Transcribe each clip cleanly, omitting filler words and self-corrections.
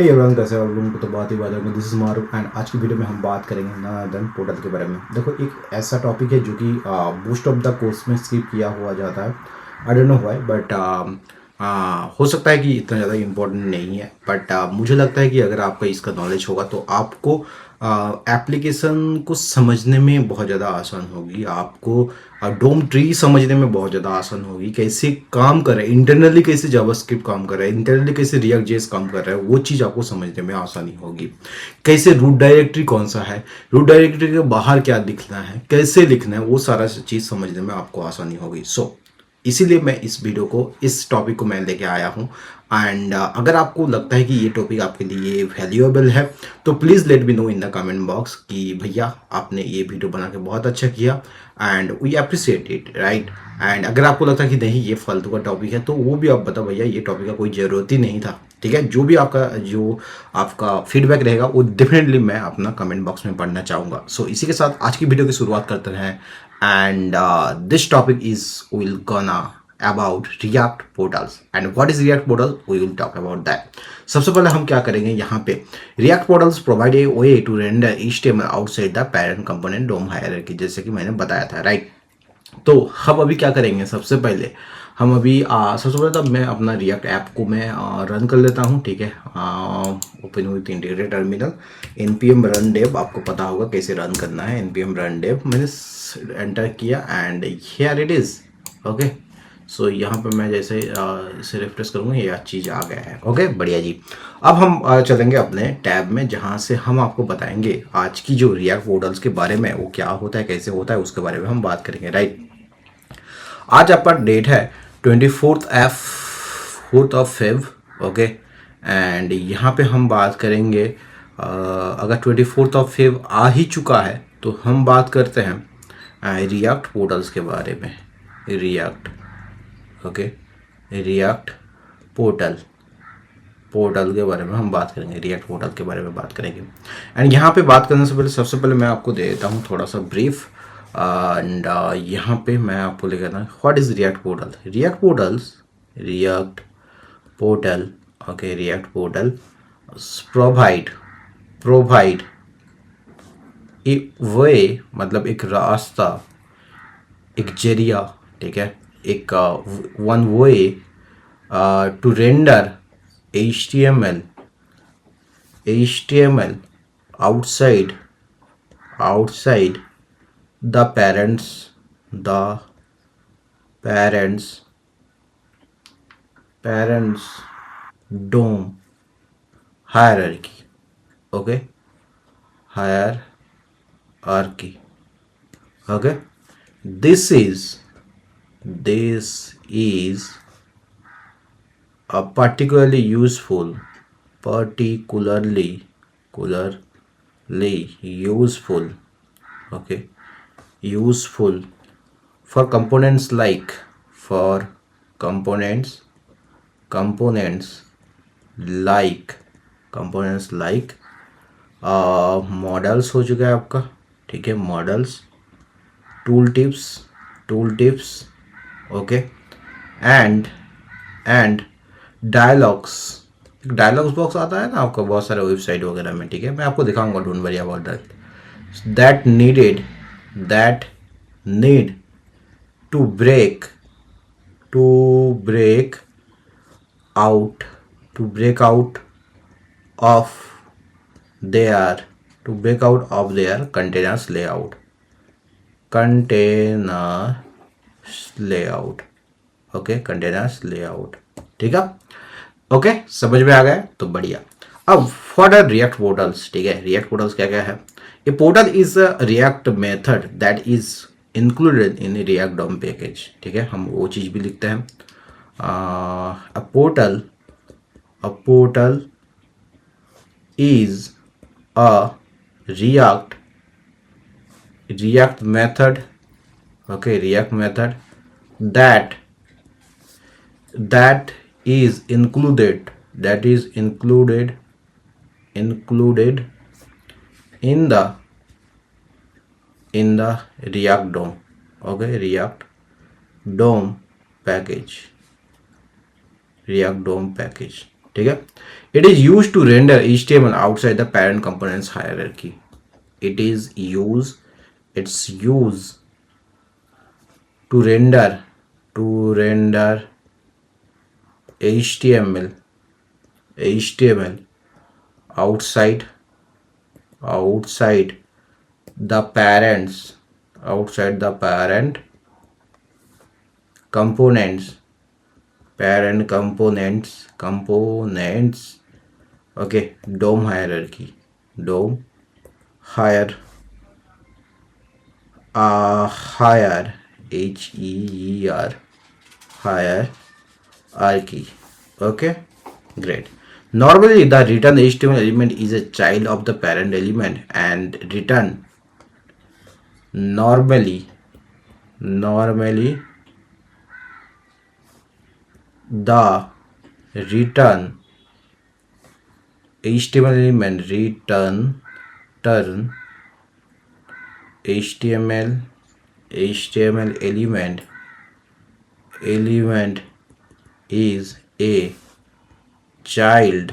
Everyone कैसे हो आप लोगों को तो बात ही बात है। दिस इज मारूफ एंड आज की वीडियो में हम बात करेंगे नन पोर्टल के बारे में। देखो, एक ऐसा टॉपिक है जो कि मोस्ट ऑफ द कोर्स में स्किप किया हुआ जाता है। I don't know why, but हो सकता है कि इतना ज़्यादा इम्पोर्टेंट नहीं है, बट मुझे लगता है कि अगर आपका इसका नॉलेज होगा तो आपको एप्लीकेशन को समझने में बहुत ज़्यादा आसान होगी। आपको डोम ट्री समझने में बहुत ज़्यादा आसान होगी। कैसे काम कर रहा है इंटरनली, कैसे जावास्क्रिप्ट काम कर रहा है इंटरनली, कैसे रिएक्ट जेएस काम कर रहा है, वो चीज़ आपको समझने में आसानी होगी। कैसे रूट डायरेक्टरी कौन सा है, रूट डायरेक्टरी के बाहर क्या लिखना है, कैसे लिखना है, वो सारा चीज़ समझने में आपको आसानी होगी। इसीलिए मैं इस वीडियो को, इस टॉपिक को मैं लेके आया हूँ। एंड अगर आपको लगता है कि ये टॉपिक आपके लिए वैल्यूएबल है तो please let me know in the comment box कि भैया आपने ये वीडियो बना के बहुत अच्छा किया and we appreciate it, right. And अगर आपको लगता है कि नहीं ये फालतू का टॉपिक है तो वो भी आप बताओ, भैया ये टॉपिक का कोई ज़रूरत ही नहीं था। ठीक है, जो आपका फीडबैक रहेगा वो डेफिनेटली मैं अपना कमेंट बॉक्स में पढ़ना चाहूँगा। इसी के साथ आज की वीडियो की शुरुआत करते हैं। And this topic is will गना about React portals and what is React portal, we will talk about that। सबसे पहले हम क्या करेंगे यहाँ पे, React portals provide a way to render HTML outside the parent component DOM hierarchy, जैसे कि मैंने बताया था, राइट। तो हम अभी क्या करेंगे, सबसे पहले हम अभी सबसे पहले तो मैं अपना रिएक्ट ऐप को मैं रन कर लेता हूँ। ठीक है, open with integrated terminal npm run dev, आपको पता होगा कैसे रन करना है। npm run dev मैंने एंटर किया and here it is. Okay, यहाँ पे मैं जैसे इसे रिफ्रेश करूँगा, ये चीज़ आ गया है। ओके, बढ़िया जी। अब हम चलेंगे अपने टैब में, जहाँ से हम आपको बताएंगे आज की जो रिएक्ट पोर्टल्स के बारे में, वो क्या होता है, कैसे होता है, उसके बारे में हम बात करेंगे, राइट। आज आपका डेट है 4th of Feb. Okay, and यहाँ पे हम बात करेंगे, अगर 24th ऑफ फेब आ ही चुका है तो हम बात करते हैं रिएक्ट पोर्टल्स के बारे में। रिएक्ट पोर्टल के बारे में हम बात करेंगे, रिएक्ट पोर्टल के बारे में बात करेंगे। एंड यहाँ पे बात करने से पहले सबसे पहले मैं आपको दे देता हूँ थोड़ा सा ब्रीफ। एंड यहाँ पे मैं आपको लेकर आता हूँ what is React portal. React portal okay, React portal provide a way, मतलब एक रास्ता, एक जरिया, ठीक है, एक one way to render HTML outside the parents DOM hierarchy। Okay, hierarchy। Okay, this is a particularly useful okay, useful for components like models हो चुका है आपका, ठीक है, models, tool tips, okay, and dialogues box आता है ना आपका बहुत सारे वेबसाइट वगैरह में, ठीक है, मैं आपको दिखाऊंगा, don't worry about that need to break out of their container layout। Okay, containers layout, ठीक है। ओके, समझ में आ गया तो बढ़िया। अब व्हाट आर रिएक्ट पोर्टल्स, ठीक है, रिएक्ट पोर्टल्स क्या क्या है। A portal is a React method that is included in React DOM package, ठीक है, हम वो चीज़ भी लिखते हैं। A portal is a react method, okay, react method that is included in the react DOM, okay, react DOM package, ठीक है। It is use to render HTML outside the parent components hierarchy. It is use, it's use to render HTML outside the parents outside the components parent components. Okay, DOM hierarchy, DOM higher higher HEER hierarchy. Okay, great. Normally the return HTML element is a child of the parent element, and return normally the return HTML element turn HTML element is a child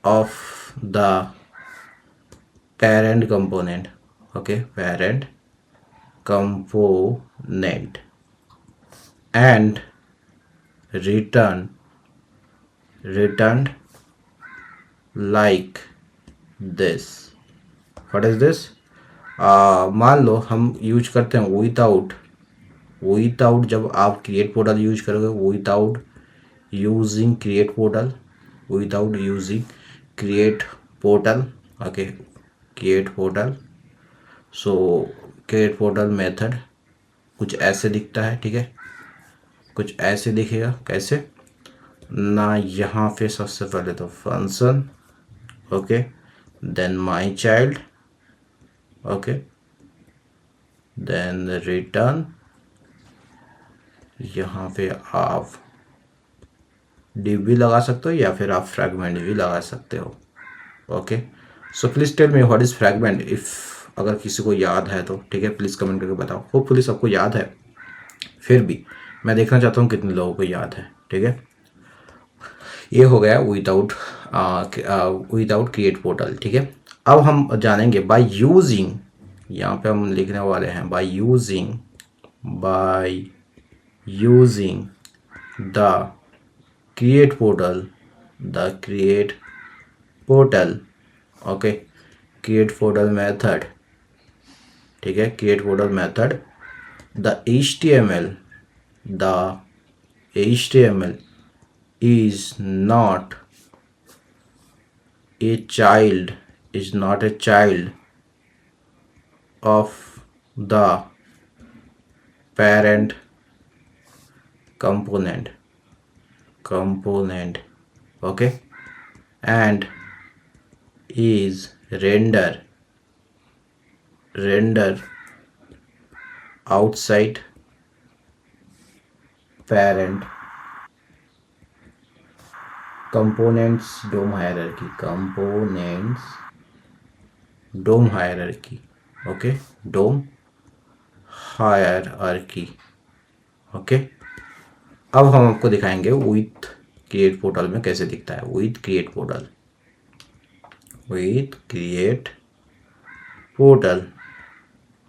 of the parent component. Okay, parent component, and returned like this. What is this? मान लो हम use करते हैं without जब आप create portal use करोगे, without using create portal, okay, create portal. सो create portal method कुछ ऐसे दिखता है, ठीक है, कुछ ऐसे दिखेगा। कैसे ना, यहाँ पे सबसे पहले तो function, okay, then my child, okay, then return. यहाँ पे आप div भी लगा सकते हो या फिर आप फ्रैगमेंट भी लगा सकते हो। Okay, so please tell me what is fragment, if अगर किसी को याद है तो ठीक है, प्लीज़ कमेंट करके बताओ। होपफुली सबको याद है, फिर भी मैं देखना चाहता हूँ कितने लोगों को याद है। ठीक है, ये हो गया विदाउट क्रिएट पोर्टल। ठीक है, अब हम जानेंगे बाय यूजिंग, यहाँ पे हम लिखने वाले हैं by using the create portal, okay, create portal method. ठीक है, create portal method, the HTML is not a child of the parent component, okay, and is render outside parent components DOM hierarchy, okay, DOM hierarchy, okay. अब हम आपको दिखाएंगे with create portal में कैसे दिखता है। With create portal,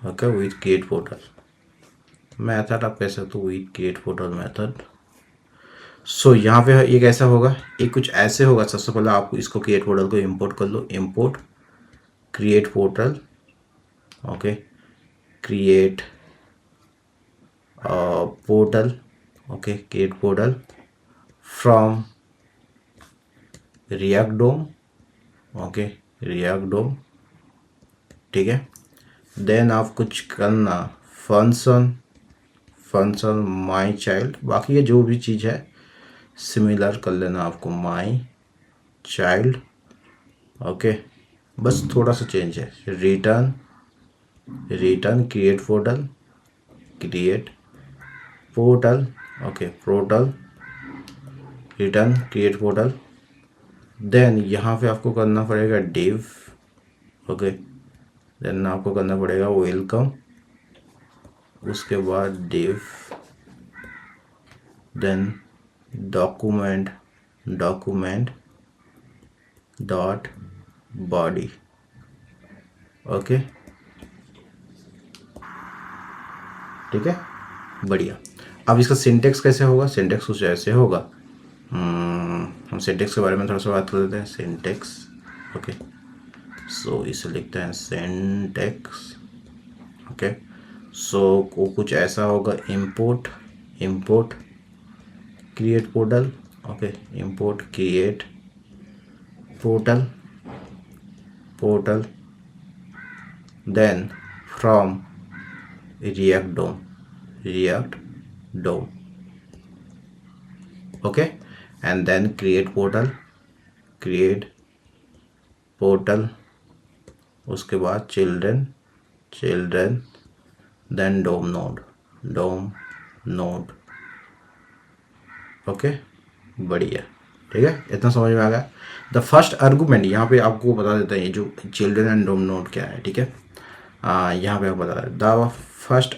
okay, with create portal method आप कह सकते हो, विथ क्रिएट पोर्टल मेथड। सो यहाँ पे ये कैसा होगा, ये कुछ ऐसे होगा। सबसे पहले आप इसको क्रिएट पोर्टल को इंपोर्ट कर लो, import create portal, okay, create portal, okay, create portal from React DOM, okay, React DOM. ठीक है, देन आप कुछ करना फंक्शन माई चाइल्ड, बाकी ये जो भी चीज़ है सिमिलर कर लेना आपको, माई चाइल्ड, ओके, बस थोड़ा सा चेंज है। Return create portal, okay, portal return create portal. Then यहाँ पे आपको करना पड़ेगा डिव, ओके, देन आपको करना पड़ेगा वेलकम, उसके बाद div, then document dot body. Okay, ठीक है, बढ़िया। अब इसका सिंटेक्स कैसे होगा? सिंटेक्स कुछ ऐसे होगा। हम सिंटेक्स के बारे में थोड़ा सा बात कर लेते हैं। सिंटेक्स, ओके, सो इसे लिखते हैं सिंटेक्स। ओके, सो को कुछ ऐसा होगा, import create portal. Okay, import create portal then from React DOM, okay, and then create portal, उसके बाद children then DOM node। Okay, बढ़िया, ठीक है, इतना समझ में आ गया। द फर्स्ट आर्गूमेंट, यहाँ पे आपको बता देते हैं ये जो चिल्ड्रन एंड डोम नोड क्या है, ठीक है। यहाँ पे आप बता रहे द फर्स्ट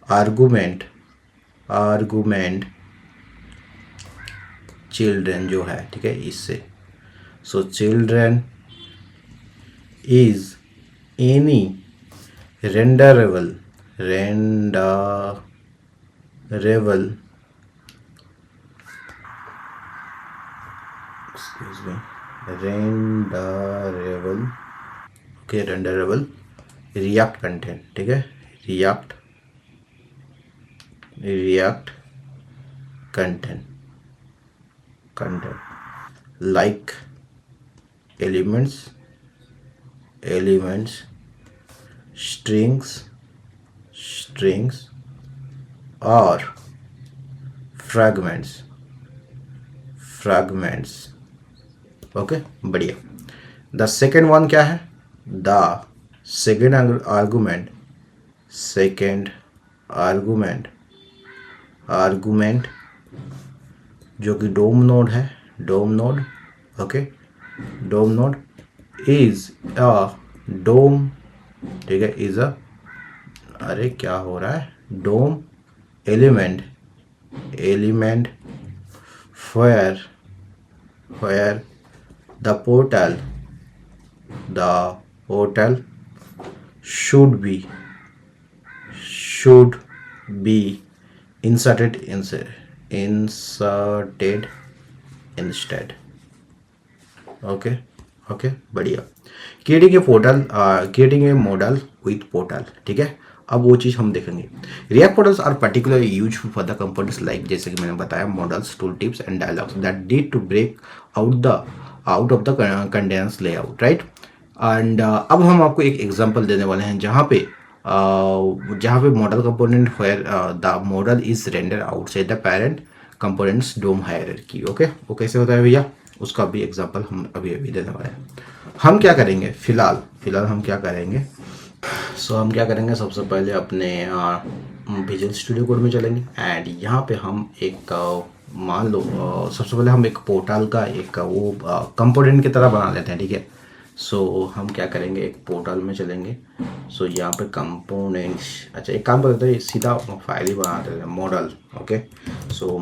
आर्गूमेंट चिल्ड्रन जो है, ठीक है, इससे। So children is any renderable renderable React content, ठीक है, React content like elements strings और फ्रैगमेंट्स। ओके, बढ़िया। द सेकेंड वन क्या है? द सेकेंड आर्गुमेंट जो कि डोम नोड है, okay, DOM node is a DOM, ठीक है, इज अ, अरे क्या हो रहा है, DOM element where the portal should be inserted instead। Okay, बढ़िया। Creating a model with portal, ठीक है। अब वो चीज़ हम देखेंगे। React portals are particularly used for the components like, जैसे कि मैंने बताया, modals, tooltips and dialogues that need to break out of the condense layout, right. And अब हम आपको एक एग्जांपल देने वाले हैं जहाँ पे modal component where the modal is render outside the parent components DOM hierarchy. Okay, वो कैसे होता है भैया, उसका भी एग्जांपल हम अभी देने वाले हैं। हम क्या करेंगे फिलहाल हम क्या करेंगे, हम क्या करेंगे, सबसे पहले अपने विजुअल स्टूडियो कोड में चलेंगे एंड यहाँ पे हम एक मान लो सबसे पहले हम एक पोर्टल का एक वो कंपोनेंट की तरह बना लेते हैं, ठीक है। हम क्या करेंगे, एक पोर्टल में चलेंगे। यहाँ पे कंपोनेंट्स, अच्छा एक काम करते हैं, सीधा फाइल ही बना देते हैं, मॉडल। ओके,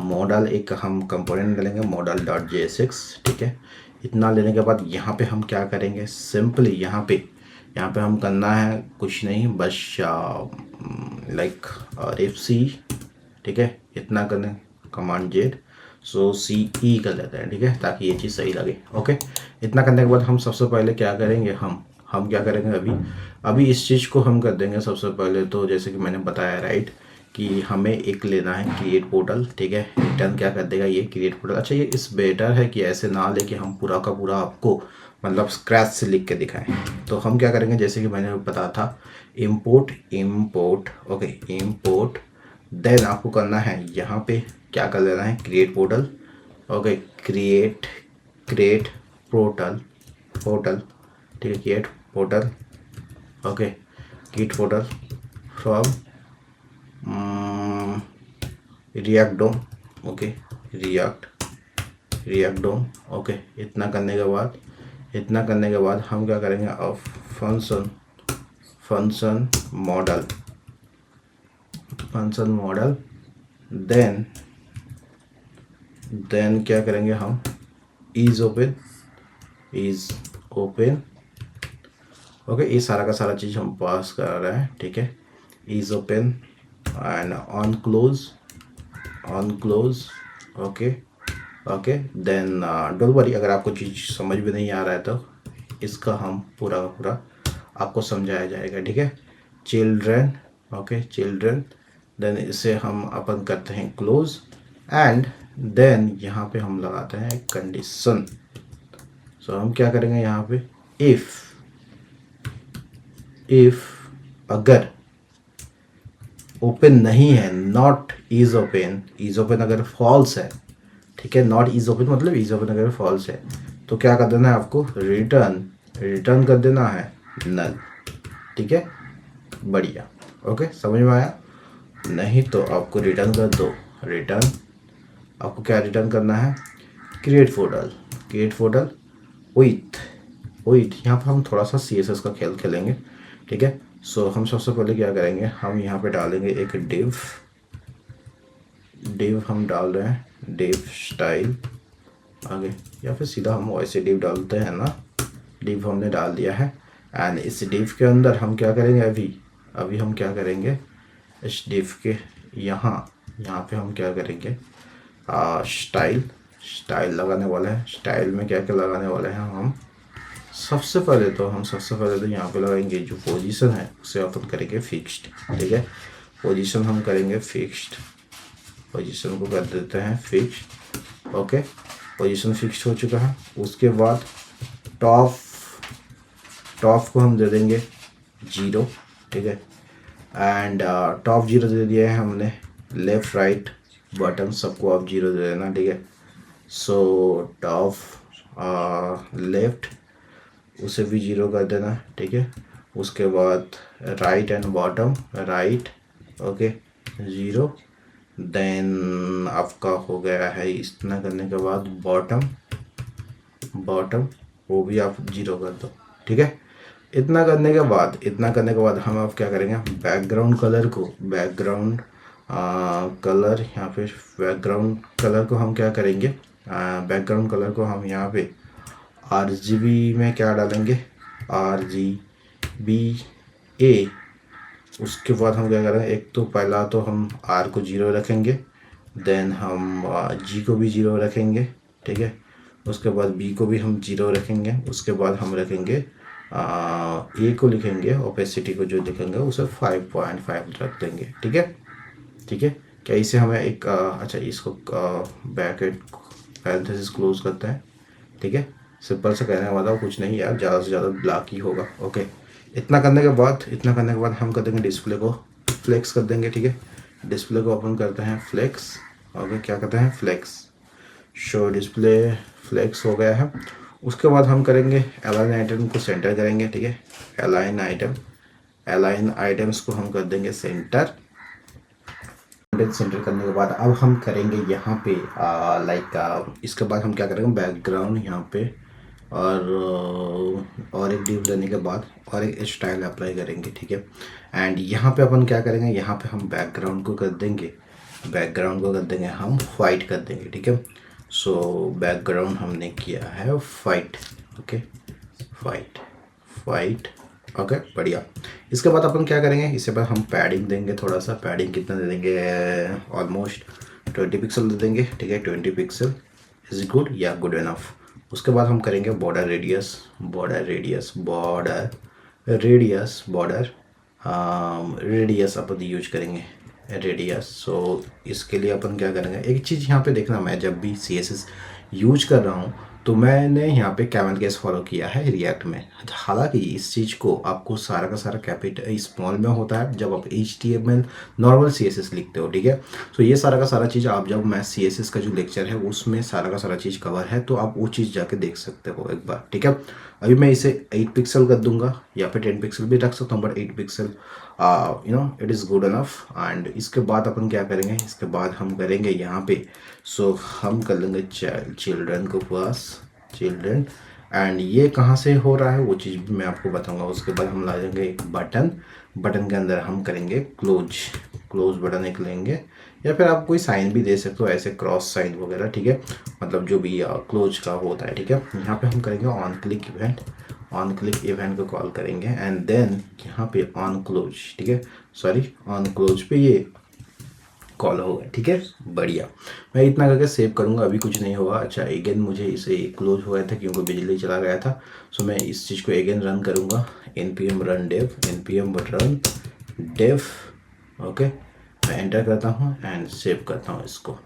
मॉडल एक हम कंपोनेंट डालेंगे, model.jsx, ठीक है। इतना लेने के बाद यहाँ पे हम क्या करेंगे, सिंपली यहाँ पे हम करना है कुछ नहीं, बस लाइक fc, ठीक है, इतना करने, कमांड जेड, CE कर लेते हैं, ठीक है, ताकि ये चीज़ सही लगे। ओके, इतना करने के बाद हम सबसे पहले क्या करेंगे, हम क्या करेंगे, अभी इस चीज़ को हम कर देंगे। सबसे पहले तो जैसे कि मैंने बताया, राइट, कि हमें एक लेना है क्रिएट पोर्टल, ठीक है। रिटर्न क्या कर देगा, ये क्रिएट पोर्टल। अच्छा, ये इस बेटर है कि ऐसे ना लेके हम पूरा का पूरा आपको मतलब स्क्रैच से लिख के दिखाएं। तो हम क्या करेंगे, जैसे कि मैंने बताया था, इम्पोर्ट, ओके, इम्पोर्ट, देन आपको करना है यहाँ पे क्या कर लेना है, create portal. Okay, create portal, ठीक है, create portal, okay, create portal from React DOM, okay, React DOM. Okay, इतना करने के बाद हम क्या करेंगे, अब फंक्शन मॉडल देन क्या करेंगे हम, is open, is open. Okay, ये सारा का सारा चीज़ हम पास कर रहे हैं, ठीक है। Is open and on close, on close. Okay okay, then don't worry, अगर आपको चीज़ समझ में नहीं आ रहा है तो इसका हम पूरा का पूरा आपको समझाया जाएगा, ठीक है। चिल्ड्रन, ओके चिल्ड्रन, देन इसे हम अपन करते हैं क्लोज एंड देन यहाँ पे हम लगाते हैं कंडीशन। सो हम क्या करेंगे यहाँ पे, इफ अगर ओपन नहीं है, not is open, is open अगर फॉल्स है, ठीक है, नॉट इज ओपन मतलब इज ओपन अगर फॉल्स है, तो क्या कर देना है आपको, रिटर्न कर देना है नल, ठीक है। बढ़िया, ओके, समझ में आया। नहीं तो आपको रिटर्न कर दो, रिटर्न, आपको क्या रिटर्न करना है, क्रिएट फोल्डर विथ यहाँ पर हम थोड़ा सा CSS का खेल खेलेंगे, ठीक है। सो हम सबसे पहले क्या करेंगे, हम यहाँ पे डालेंगे एक डिव हम डाल रहे हैं, डिव स्टाइल आगे, या फिर सीधा हम वैसे डिव डालते हैं ना, डिव हमने डाल दिया है। एंड इस डिव के अंदर हम क्या करेंगे, अभी हम क्या करेंगे, इस डिव के यहाँ पे हम क्या करेंगे, स्टाइल लगाने वाले हैं। स्टाइल में क्या क्या लगाने वाले हैं हम, सबसे पहले तो यहाँ पे लगाएंगे जो पोजीशन है उसे अपन करेंगे फिक्स्ड, ठीक है। पोजीशन हम करेंगे फिक्स्ड, पोजीशन को कर देते हैं फिक्स्ड, ओके। पोजीशन फिक्स्ड हो चुका है। उसके बाद टॉप को हम दे देंगे 0, ठीक है। एंड टॉप 0 दे दिया है हमने, लेफ़्ट राइट बटन सबको आप 0 दे देना, ठीक है। सो टॉप लेफ्ट उसे भी 0 कर देना, ठीक है। उसके बाद right and bottom, right okay 0। Then आपका हो गया है, इतना करने के बाद बॉटम वो भी आप 0 कर दो, ठीक है। इतना करने के बाद हम आप क्या करेंगे, बैकग्राउंड कलर यहाँ पे बैकग्राउंड कलर को हम क्या करेंगे, बैकग्राउंड कलर को हम यहाँ पे RGB में क्या डालेंगे, RGBA। उसके बाद हम क्या करेंगे, एक तो पहला तो हम R को 0 रखेंगे, देन हम G को भी 0 रखेंगे, ठीक है। उसके बाद B को भी हम 0 रखेंगे। उसके बाद हम रखेंगे A को लिखेंगे, ओपेसिटी को जो लिखेंगे उसे 5.5 रख देंगे, ठीक है। क्या इसे हमें एक अच्छा इसको ब्रैकेट पैरेंथेसिस क्लोज करते हैं, ठीक है। सिंपल से कहने वाला कुछ नहीं यार, ज़्यादा से ज़्यादा ब्लैक ही होगा, ओके। इतना करने के बाद हम कर देंगे डिस्प्ले को फ्लेक्स कर देंगे, ठीक है। डिस्प्ले को ओपन करते हैं फ्लेक्स, ओके। क्या करते हैं फ्लेक्स, शो डिस्प्ले फ्लेक्स हो गया है। उसके बाद हम करेंगे अलाइन आइटम को सेंटर करेंगे, ठीक है। अलाइन आइटम्स को हम कर देंगे सेंटर करने के बाद अब हम करेंगे यहाँ पे इसके बाद हम क्या करेंगे, बैकग्राउंड यहाँ पे और एक डिव लेने के बाद और एक स्टाइल अप्लाई करेंगे, ठीक है। एंड यहाँ पे अपन क्या करेंगे, यहाँ पे हम बैकग्राउंड को कर देंगे हम वाइट कर देंगे, ठीक है। सो बैकग्राउंड हमने किया है वाइट, ओके वाइट ओके बढ़िया। इसके बाद अपन क्या करेंगे, इसके बाद हम पैडिंग देंगे, थोड़ा सा पैडिंग कितना दे देंगे, ऑलमोस्ट 20 पिक्सल दे देंगे, ठीक है। 20 पिक्सल इज गुड या गुड इनफ। उसके बाद हम करेंगे बॉर्डर रेडियस अपन यूज करेंगे रेडियस। सो इसके लिए अपन क्या करेंगे, एक चीज़ यहाँ पे देखना, मैं जब भी CSS यूज कर रहा हूँ तो मैंने यहाँ पे कैमल केस फॉलो किया है रिएक्ट में। हालांकि इस चीज़ को आपको सारा का सारा कैपिटल स्मॉल में होता है जब आप HTML नॉर्मल CSS लिखते हो, ठीक है। तो ये सारा का सारा चीज़ आप जब मैं CSS का जो लेक्चर है उसमें सारा का सारा चीज़ कवर है, तो आप वो चीज़ जाके देख सकते हो एक बार, ठीक है। अभी मैं इसे 8 पिक्सल कर दूंगा या फिर 10 पिक्सल भी रख सकता हूँ, but 8 pixel it is good enough. And इसके बाद अपन क्या करेंगे, इसके बाद हम करेंगे यहाँ पे, सो हम कर लेंगे चिल्ड्रन को पास चिल्ड्रन। एंड ये कहाँ से हो रहा है वो चीज़ भी मैं आपको बताऊंगा। उसके बाद हम ला देंगे एक बटन के अंदर हम करेंगे क्लोज बटन एक लेंगे, या फिर आप कोई साइन भी दे सकते हो, ऐसे क्रॉस साइन वगैरह, ठीक है, मतलब जो भी क्लोज का होता है, ठीक है। यहाँ पे हम करेंगे on click event, on click event को कॉल करेंगे एंड देन यहाँ पे ऑन क्लोज, ठीक है, सॉरी ऑन क्लोज पे ये कॉल होगा, ठीक है, बढ़िया। मैं इतना करके सेव करूँगा, अभी कुछ नहीं होगा। अच्छा अगेन मुझे इसे क्लोज हो गया था क्योंकि बिजली चला गया था, सो मैं इस चीज़ को अगेन रन करूँगा, npm run dev, npm run dev, okay. मैं एंटर करता हूँ एंड सेव करता हूँ इसको।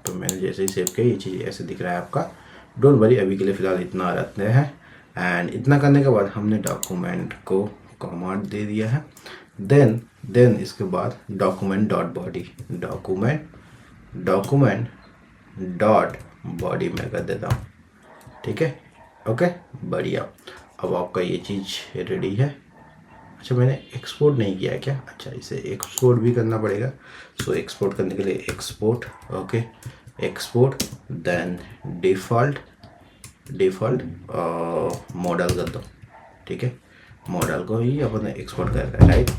तो मैंने जैसे ही सेव किया ये चीज़ ऐसे दिख रहा है आपका। डोंट वरी, अभी के लिए फ़िलहाल इतना रखते हैं। एंड इतना करने के बाद हमने डॉक्यूमेंट को कमांड दे दिया है। देन इसके बाद document dot body, document dot body में कर देता हूँ, ठीक है, ओके, बढ़िया। अब आपका ये चीज़ रेडी है। अच्छा मैंने एक्सपोर्ट नहीं किया है क्या? अच्छा इसे एक्सपोर्ट भी करना पड़ेगा। सो एक्सपोर्ट करने के लिए export, okay, export, then default modal कर दो, ठीक है, मॉडल को ही अपन एक्सपोर्ट कर रहे हैं, राइट,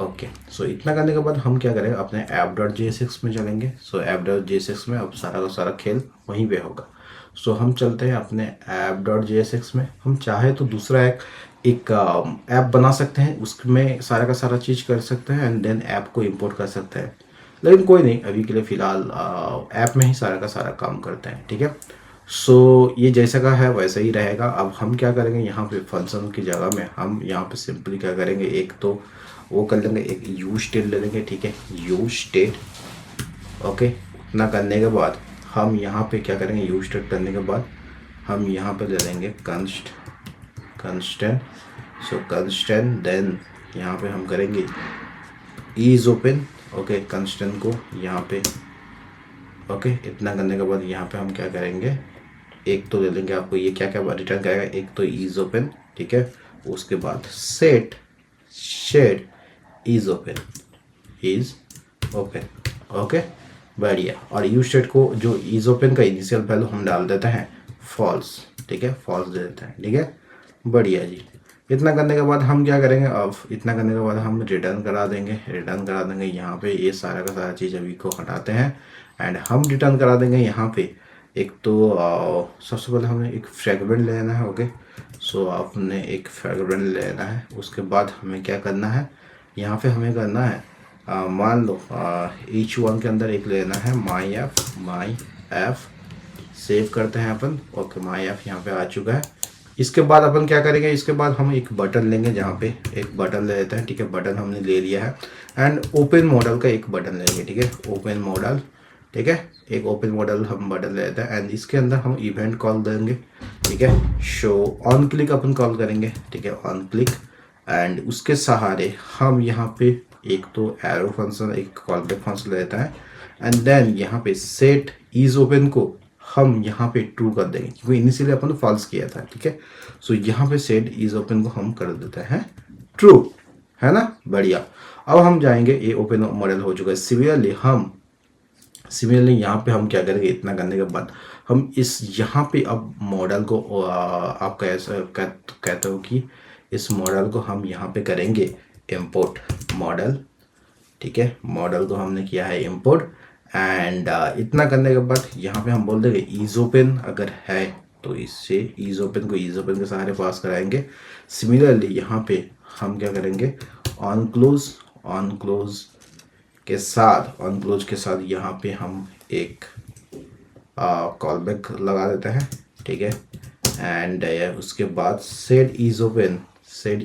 ओके। सो इतना करने के बाद हम क्या करेंगे, अपने app.jsx में चलेंगे। सो app.jsx में अब सारा का सारा खेल वहीं पे होगा। सो हम चलते हैं अपने app.jsx में। हम चाहे तो दूसरा एक ऐप बना सकते हैं, उसमें सारा का सारा चीज़ कर सकते हैं एंड देन ऐप को इंपोर्ट कर सकते हैं, लेकिन कोई नहीं, अभी के लिए फ़िलहाल ऐप में ही सारा का सारा काम करते हैं, ठीक है। सो ये जैसा का है वैसा ही रहेगा। अब हम क्या करेंगे, यहाँ पे फंक्शन की जगह में हम यहाँ पे सिंपली क्या करेंगे, एक तो वो कर लेंगे, एक यूज स्टेट ले लेंगे, ठीक है, यूज स्टेट, ओके। इतना करने के बाद हम यहाँ पे क्या करेंगे, यूज स्टेट करने के बाद हम यहाँ पे ले लेंगे कंस्टेंट, सो कंस्टेंट, देन यहाँ पे हम करेंगे इज ओपन, ओके, कंस्टेंट को यहाँ पे, ओके। इतना करने के बाद यहाँ पे हम क्या करेंगे, एक तो ले लेंगे, आपको ये क्या क्या रिटर्न करेगा, एक तो इज ओपन, ठीक है, उसके बाद set shade is open, okay, बढ़िया। और यूज स्टेट को जो इज ओपन का इनिशियल वैल्यू हम डाल देते हैं फॉल्स, ठीक है, फॉल्स दे देते हैं, ठीक है, बढ़िया जी। इतना करने के बाद हम क्या करेंगे, अब इतना करने के बाद हम रिटर्न करा देंगे यहाँ पे, ये सारा का सारा चीज़ अभी को हटाते हैं एंड हम रिटर्न करा देंगे यहाँ पे। एक तो सबसे पहले हमें एक फ्रेगमेंट लेना है, ओके। सो आपने एक फ्रेगमेंट लेना है, उसके बाद हमें क्या करना है, यहाँ पे हमें करना है, मान लो each वन के अंदर एक लेना है माई एफ, सेव करते हैं अपन, ओके, माई एफ यहाँ पे आ चुका है। इसके बाद अपन क्या करेंगे, इसके बाद हम एक बटन लेंगे, जहाँ पे एक बटन ले लेते हैं, ठीक है, बटन हमने ले लिया है एंड ओपन मॉडल का एक बटन लेंगे, ठीक है, ओपन मॉडल, ठीक है, एक ओपन मॉडल हम बटन ले लेते हैं एंड इसके अंदर हम इवेंट कॉल देंगे, ठीक है, show on click upon call करेंगे, ठीक है, ऑन क्लिक एंड उसके सहारे हम यहाँ पे एक तो एरो फंक्शन, एक कॉल बैक फंक्शन लेता है एंड देन यहाँ पे सेट इज ओपन को हम यहाँ पे ट्रू कर देंगे क्योंकि इनिशियली अपन ने फॉल्स किया था, ठीक है। सो यहाँ पे सेट इज ओपन को हम कर देते हैं ट्रू, है ना, बढ़िया। अब हम जाएंगे, ये ओपन मॉडल हो चुका है। सिमिलरली यहाँ पे हम क्या करेंगे, इतना करने के बाद हम इस यहाँ पे अब मॉडल को आप कैसे कहते हो कि इस मॉडल को हम यहाँ पे करेंगे इंपोर्ट मॉडल, ठीक है, मॉडल को हमने किया है इंपोर्ट एंड इतना करने के बाद यहाँ पे हम बोल देंगे इज ओपन, अगर है तो इससे इज ओपन को इज ओपन के सहारे पास कराएंगे। सिमिलरली यहाँ पे हम क्या करेंगे, ऑन क्लोज के साथ यहाँ पे हम एक कॉल बैक लगा देते हैं, ठीक है, एंड उसके बाद सेट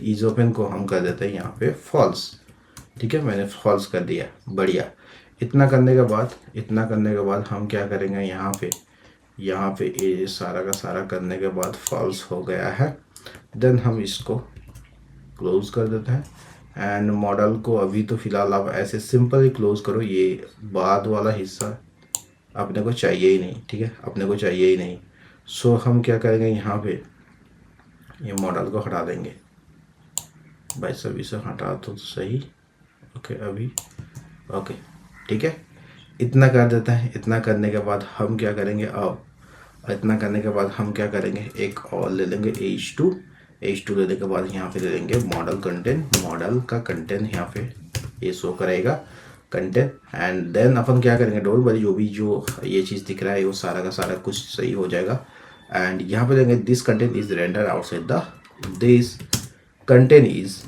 इज ओपन को हम कर देते हैं यहाँ पे फॉल्स, ठीक है, मैंने फॉल्स कर दिया, बढ़िया। इतना करने के बाद हम क्या करेंगे, यहाँ पे ये सारा का सारा करने के बाद फॉल्स हो गया है, देन हम इसको क्लोज कर देते हैं एंड मॉडल को अभी तो फ़िलहाल आप ऐसे सिंपल ही क्लोज करो, ये बाद वाला हिस्सा अपने को चाहिए ही नहीं, ठीक है, अपने को चाहिए ही नहीं। सो हम क्या करेंगे, यहाँ पे ये मॉडल को हटा देंगे, भाई सभी से हटा तो सही, ओके, अभी ओके, ठीक है, इतना कर देते हैं। इतना करने के बाद हम क्या करेंगे, एक और ले लेंगे H2 लेने के बाद यहाँ पे ले लेंगे मॉडल का कंटेंट यहाँ पे ये शो करेगा। कंटेंट एंड देन अपन क्या करेंगे, डोंट वरी, जो ये चीज़ दिख रहा है वो सारा का सारा कुछ सही हो जाएगा। एंड यहाँ पे देंगे this content is render outside the, this content is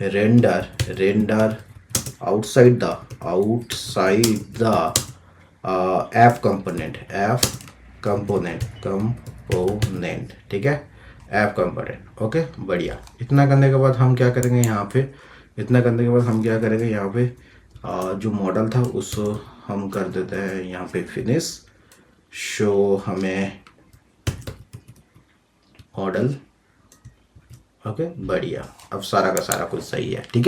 render outside the app component, ठीक है, ऐप कंपोनेंट। ओके, बढ़िया। इतना करने के बाद हम क्या करेंगे यहाँ पे, जो मॉडल था उस हम कर देते हैं यहाँ पे फिनिश शो हमें मॉडल। ओके, बढ़िया। अब सारा का सारा कुछ सही है, ठीक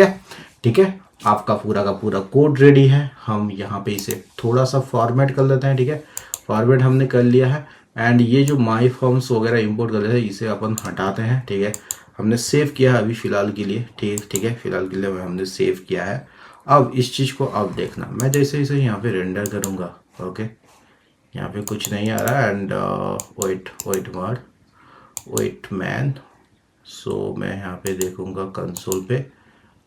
है। आपका पूरा का पूरा कोड रेडी है। हम यहाँ पे इसे थोड़ा सा फॉर्मेट कर लेते हैं, ठीक है। फॉर्मेट हमने कर लिया है एंड ये जो माई फॉर्म्स वगैरह इंपोर्ट कर लेते हैं इसे अपन हटाते हैं, ठीक है। हमने सेव किया है अभी फ़िलहाल के लिए, ठीक है, फ़िलहाल के लिए हमने सेव किया है। अब इस चीज़ को अब देखना, मैं जैसे इसे यहाँ पे रेंडर करूँगा, ओके, यहाँ पे कुछ नहीं आ रहा एंड वेट मैन। सो मैं यहाँ पे देखूँगा कंसोल पे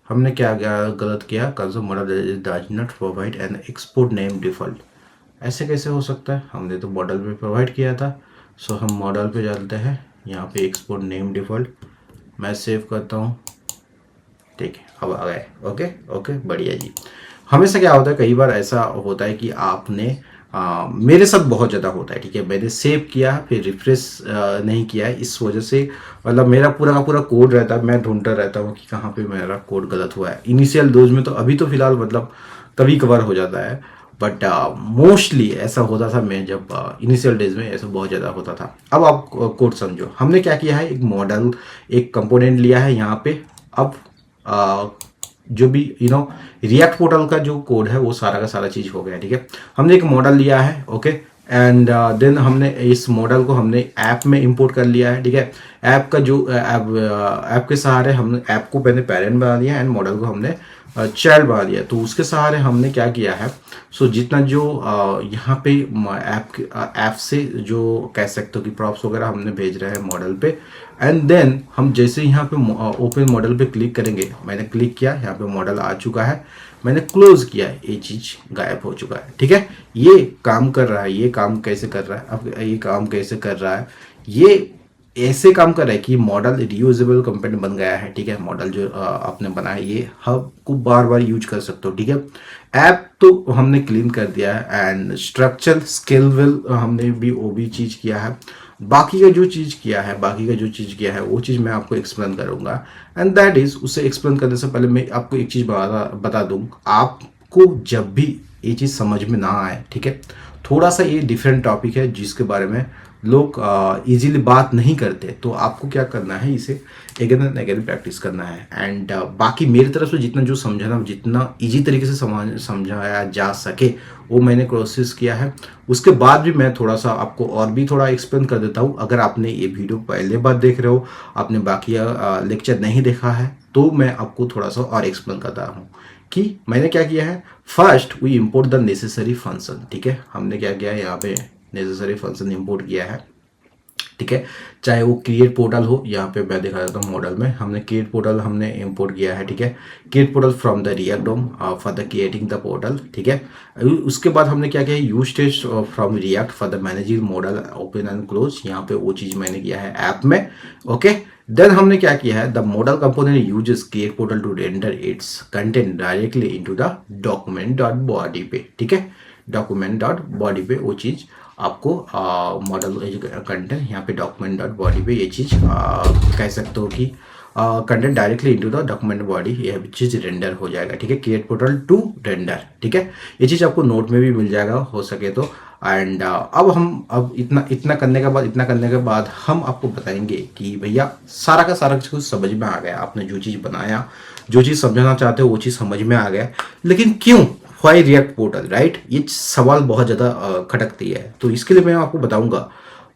हमने क्या गलत किया, console model does not provide an export name default. ऐसे कैसे हो सकता है, हमने तो मॉडल पे प्रोवाइड किया था। सो हम मॉडल पे जाते हैं, यहाँ पे एक्सपोर्ट नेम डिफ़ॉल्ट मैं सेव करता हूँ, ठीक है। अब आ गए, ओके, बढ़िया जी। हमेशा क्या होता है, कई बार ऐसा होता है कि आपने मेरे साथ बहुत ज़्यादा होता है, ठीक है। मैंने सेव किया फिर रिफ्रेश नहीं किया है, इस वजह से मतलब मेरा पूरा का पूरा कोड रहता है, मैं ढूंढता रहता हूँ कि कहाँ पे मेरा कोड गलत हुआ है। इनिशियल डोज में तो, अभी तो फिलहाल मतलब कभी कभार हो जाता है, बट मोस्टली ऐसा होता था मैं जब इनिशियल डेज में, ऐसा बहुत ज़्यादा होता था। अब आप कोड समझो, हमने क्या किया है, एक मॉडल, एक कंपोनेंट लिया है यहाँ पे। अब जो भी रिएक्ट पोर्टल का जो कोड है वो सारा का सारा चीज़ हो गया, ठीक है। हमने एक मॉडल लिया है, ओके, एंड देन हमने इस मॉडल को हमने ऐप में इंपोर्ट कर लिया है, ठीक है। ऐप का जो ऐप के सहारे हमने ऐप को पहले पेरेंट बना दिया एंड मॉडल को हमने चाइल्ड बना दिया। तो उसके सहारे हमने क्या किया है, सो जितना जो यहाँ पे ऐप से जो कह सकते हो कि प्रॉप्स वगैरह हमने भेज रहे हैं मॉडल पे, एंड देन हम जैसे यहाँ पे ओपन मॉडल पे क्लिक करेंगे, मैंने क्लिक किया, यहाँ पे मॉडल आ चुका है, मैंने क्लोज किया, ये चीज़ गायब हो चुका है, ठीक है। ये काम कर रहा है, ये काम कैसे कर रहा है, अब ये काम कैसे कर रहा है, ये ऐसे काम कर रहा है कि मॉडल रियूजेबल कंपोनेंट बन गया है, ठीक है। मॉडल जो आपने बनाया ये हब को बार बार यूज कर सकते हो, ठीक है। ऐप तो हमने क्लीन कर दिया है एंड स्ट्रक्चर स्केलेबल हमने भी वो भी चीज़ किया है। बाकी का जो चीज़ किया है वो चीज़ मैं आपको एक्सप्लेन करूंगा एंड दैट इज, उसे एक्सप्लेन करने से पहले मैं आपको एक चीज़ बता दूं, आपको जब भी ये चीज़ समझ में ना आए, ठीक है, थोड़ा सा ये डिफरेंट टॉपिक है जिसके बारे में लोग इजीली बात नहीं करते, तो आपको क्या करना है, इसे अगेन एंड अगेन प्रैक्टिस करना है एंड बाकी मेरी तरफ से जितना जो समझाना, जितना इजी तरीके से समझाया जा सके वो मैंने कोशिश किया है। उसके बाद भी मैं थोड़ा सा आपको और भी थोड़ा एक्सप्लेन कर देता हूँ। अगर आपने ये वीडियो पहले बार देख रहे हो, आपने बाकी लेक्चर नहीं देखा है, तो मैं आपको थोड़ा सा और एक्सप्लेन करता हूँ कि मैंने क्या किया है। First we import the necessary function, ठीक है। हमने क्या किया है, यहाँ पे नेसेसरी फंक्शन इंपोर्ट किया है, ठीक है। चाहे वो क्रिएट पोर्टल हो, यहाँ पे मैं दिखा देता हूँ मॉडल में हमने क्रिएट पोर्टल हमने इंपोर्ट किया है, ठीक है। Create portal from the React DOM for the creating the portal, ठीक है। उसके बाद हमने क्या किया है, use test from React for the managing modal open and close, यहाँ पे वो चीज़ मैंने किया है ऐप में, ओके। देन हमने क्या किया है, the modal component uses create portal to render its content directly into the document.body पे, ठीक है। document.body पे वो चीज़ आपको मॉडल कंटेंट यहाँ पे document.body पे ये चीज़ कह सकते हो कि content directly into the document body ये चीज़ रेंडर हो जाएगा, ठीक है। क्रिएट पोर्टल टू रेंडर, ठीक है। ये चीज़ आपको नोट में भी मिल जाएगा हो सके तो। एंड अब इतना करने के बाद हम आपको बताएंगे कि भैया सारा का सारा कुछ समझ में आ गया, आपने जो चीज़ बनाया, जो चीज़ समझना चाहते हो वो चीज़ समझ में आ गया, लेकिन क्यों, व्हाई रिएक्ट पोर्टल, राइट, ये सवाल बहुत ज़्यादा खटकती है। तो इसके लिए मैं आपको बताऊंगा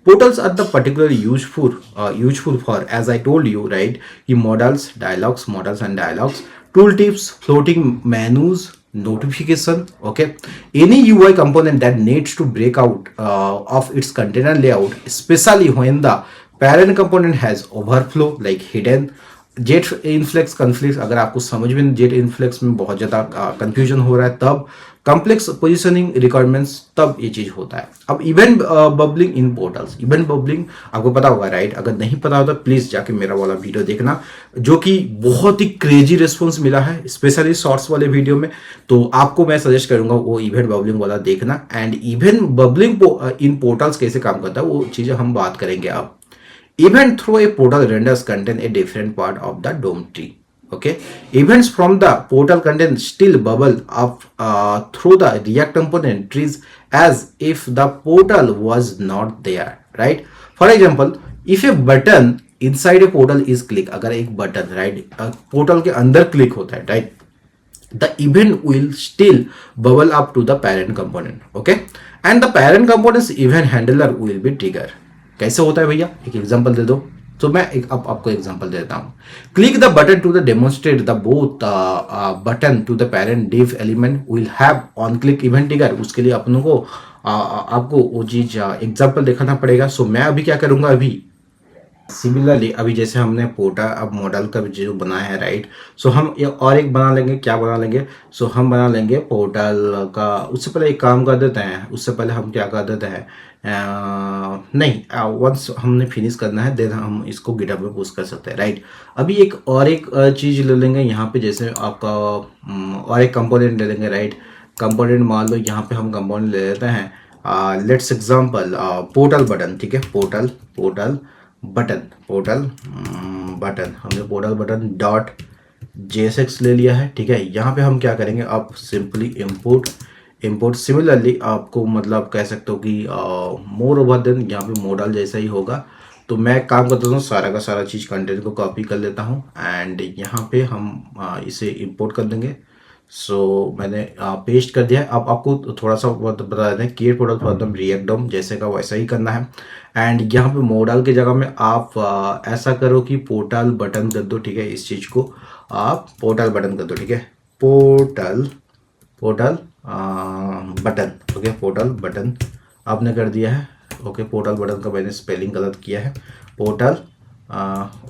portals are the particularly useful for, as I told you, right, कि models and dialogues, tooltips, floating menus, notification, okay, any UI component that needs to break out of its container layout, especially when the parent component has overflow like hidden jet influx conflicts, अगर आपको समझ में jet influx में बहुत ज़्यादा confusion हो रहा है, तब कॉम्प्लेक्स पोजीशनिंग रिक्वायरमेंट्स, तब ये चीज़ होता है। अब इवेंट बबलिंग इन पोर्टल्स, इवेंट बबलिंग आपको पता होगा राइट? अगर नहीं पता होता प्लीज़ जाके मेरा वाला वीडियो देखना, जो कि बहुत ही क्रेजी रिस्पॉन्स मिला है स्पेशली शॉर्ट्स वाले वीडियो में। तो आपको मैं सजेस्ट करूंगा वो इवेंट बबलिंग वाला देखना। And event bubbling in portals कैसे काम करता है वो चीज़ें हम बात करेंगे अब। Event through a portal renders contain a different part of the DOM tree. Okay, events from the portal content still bubble up through the React component trees as if the portal was not there, right? For example, if a button inside a portal is click, अगर एक button right portal के अंदर click होता है right, the event will still bubble up to the parent component, okay, and the parent component's event handler will be trigger. कैसे होता है भैया, एक एग्जांपल दे दो। तो मैं अब आपको एग्जांपल देता हूँ। Click the button to the demonstrate the both button to the parent div element will have on click event trigger. उसके लिए अपनों को आपको वो चीज एग्जांपल दिखाना पड़ेगा। सो मैं अभी क्या करूंगा, अभी सिमिलरली अभी जैसे हमने पोर्टल अब मॉडल का जो बनाया है राइट, सो हम और एक बना लेंगे। क्या बना लेंगे? सो हम बना लेंगे पोर्टल का। उससे पहले एक काम कर देते हैं, उससे पहले हम क्या कर देते हैं, नहीं वंस हमने फिनिश करना है देन हम इसको गिटहब में पोस्ट कर सकते हैं राइट। अभी एक चीज़ ले लेंगे यहाँ पे, जैसे आपका और एक कंपोनेंट ले लेंगे राइट। कंपोनेंट मान लो यहाँ पे हम कंपोनेंट ले लेते हैं, लेट्स एग्जांपल पोर्टल बटन, ठीक है, पोर्टल बटन हमने पोर्टल बटन डॉट JSX ले लिया है, ठीक है। यहाँ पे हम क्या करेंगे, आप सिंपली इंपोर्ट सिमिलरली आपको मतलब कह सकते हो कि मोर ओवर देन यहाँ पे मॉडल जैसा ही होगा। तो मैं काम करता हूँ सारा का सारा चीज़ कंटेंट को कॉपी कर लेता हूँ एंड यहाँ पे हम इसे इंपोर्ट कर देंगे। सो मैंने पेस्ट कर दिया है। अब आपको थोड़ा सा बता देते हैं, create portal for the React DOM जैसे का वैसा ही करना है। एंड यहाँ पे मॉडल की जगह में आप ऐसा करो कि पोर्टल बटन कर दो, ठीक है। इस चीज़ को आप पोर्टल बटन कर दो, ठीक है, portal button, okay, portal button आपने कर दिया है, ओके। पोर्टल बटन का मैंने स्पेलिंग गलत किया है, पोर्टल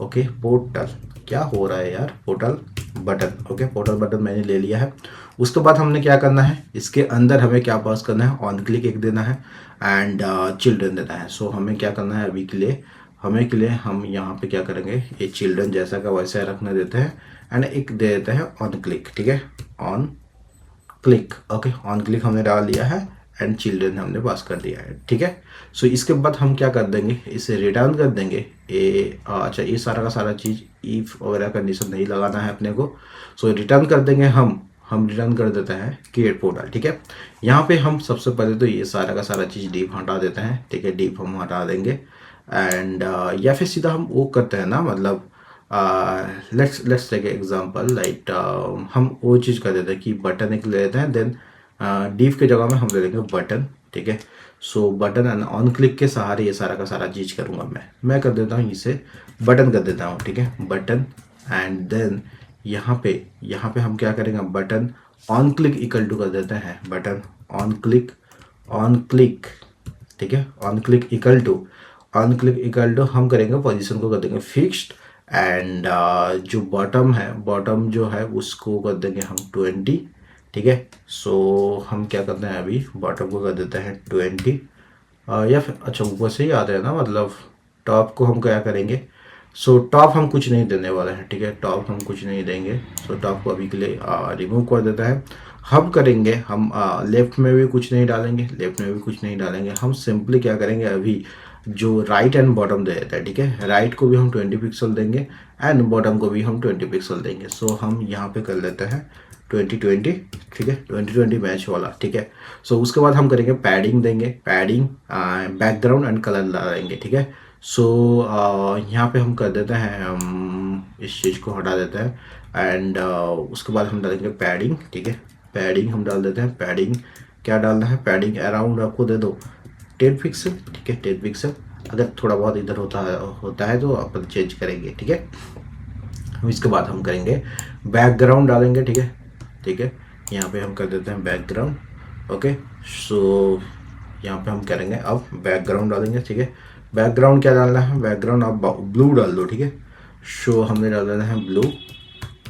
ओके, पोर्टल क्या हो रहा है यार, portal button, okay, portal button मैंने ले लिया है। उसके बाद हमने क्या करना है, इसके अंदर हमें क्या पास करना है, ऑन क्लिक एक देना है एंड चिल्ड्रन देना है। सो हमें क्या करना है अभी के लिए हम यहाँ पे क्या करेंगे, ये चिल्ड्रन जैसा का वैसा रखने देते हैं एंड एक दे देते हैं ऑन क्लिक, ठीक है, on click, okay, on click हमने डाल दिया है एंड चिल्ड्रन हमने पास कर दिया है, ठीक है। सो इसके बाद हम क्या कर देंगे, इसे रिटर्न कर देंगे। अच्छा, ये सारा का सारा चीज़ इफ वगैरह कंडीशन नहीं लगाना है अपने को। सो रिटर्न कर देंगे हम रिटर्न कर देते हैं क्रिएट पोर्टल, ठीक है। यहाँ पे हम सबसे पहले तो ये सारा का सारा चीज़ डीप हटा देते हैं, ठीक है, डीप हम हटा देंगे एंड या फिर सीधा हम वो करते हैं ना, मतलब लेट्स टेक एग्जांपल लाइक हम वो चीज़ कर देते हैं कि बटन एक ले लेते हैं, देन डीप के जगह में हम ले लेंगे बटन, ठीक है। सो बटन एंड ऑन क्लिक के सहारे ये सारा का सारा चीज़ करूँगा मैं कर देता हूँ, इसे बटन कर देता हूँ, ठीक है, बटन एंड देन यहाँ पे हम क्या करेंगे, button on click equal to कर देते हैं, बटन ऑन क्लिक, ठीक है, ऑन क्लिक इक्वल टू हम करेंगे पोजीशन को कर देंगे फिक्स्ड एंड जो बॉटम जो है उसको कर देंगे हम 20, ठीक है। सो हम क्या करते हैं अभी बॉटम को कर देते हैं 20 या फिर अच्छा ऊपर से ही आते हैं ना, मतलब टॉप को हम क्या करेंगे, सो टॉप हम कुछ नहीं देने वाले हैं, ठीक है, टॉप हम कुछ नहीं देंगे। सो टॉप को अभी के लिए रिमूव कर देता है। हम करेंगे हम लेफ्ट में भी कुछ नहीं डालेंगे, हम सिंपली क्या करेंगे अभी जो राइट एंड बॉटम दे देता है, ठीक है, राइट को भी हम 20 पिक्सल देंगे एंड बॉटम को भी हम 20 पिक्सल देंगे। सो हम यहाँ पे कर लेते हैं 20-20, ठीक है, 20-20 मैच वाला, ठीक है। सो उसके बाद हम करेंगे पैडिंग देंगे, बैकग्राउंड एंड कलर डालेंगे, ठीक है। सो यहाँ पे हम कर देते हैं, इस चीज़ को हटा देते हैं एंड उसके बाद हम डालेंगे पैडिंग, ठीक है, पैडिंग हम डाल देते हैं। पैडिंग क्या डालना है, पैडिंग अराउंड आपको दे दो 10 पिक्सल, ठीक है, 10 पिक्सल। अगर थोड़ा बहुत इधर होता है तो अपन चेंज करेंगे, ठीक है। इसके बाद हम करेंगे बैकग्राउंड डालेंगे, ठीक है, यहाँ पे हम कर देते हैं बैकग्राउंड, ओके। सो यहाँ पे हम करेंगे अब बैकग्राउंड डालेंगे, ठीक है। बैकग्राउंड क्या डालना है, बैकग्राउंड आप ब्लू डाल दो, ठीक है, शो हमने डाल देना है ब्लू,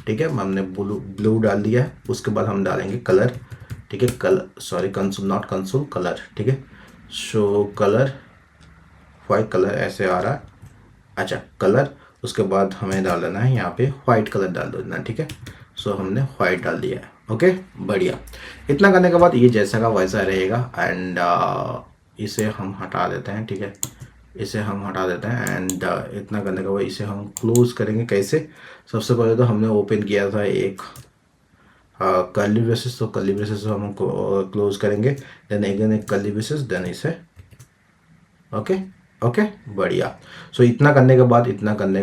ठीक है, हमने ब्लू ब्लू डाल दिया है। उसके बाद हम डालेंगे कलर, ठीक है, colour sorry console not console colour, ठीक है। शो कलर, वाइट कलर ऐसे आ रहा है, अच्छा कलर। उसके बाद हमें डाल देना है यहाँ पे वाइट कलर डाल देना, ठीक है। सो हमने वाइट डाल दिया है, ओके बढ़िया। इतना करने के बाद ये जैसा का वैसा रहेगा एंड इसे हम हटा देते हैं, ठीक है, इसे हम हटा देते हैं एंड इतना करने के बाद इसे हम क्लोज करेंगे। कैसे? सबसे पहले तो हमने ओपन किया था एक कर्ली ब्रेसेस, तो कर्ली ब्रेसेस हम क्लोज करेंगे, देन अगेन एक कर्ली ब्रेसेस, देन इसे ओके ओके बढ़िया। सो इतना करने के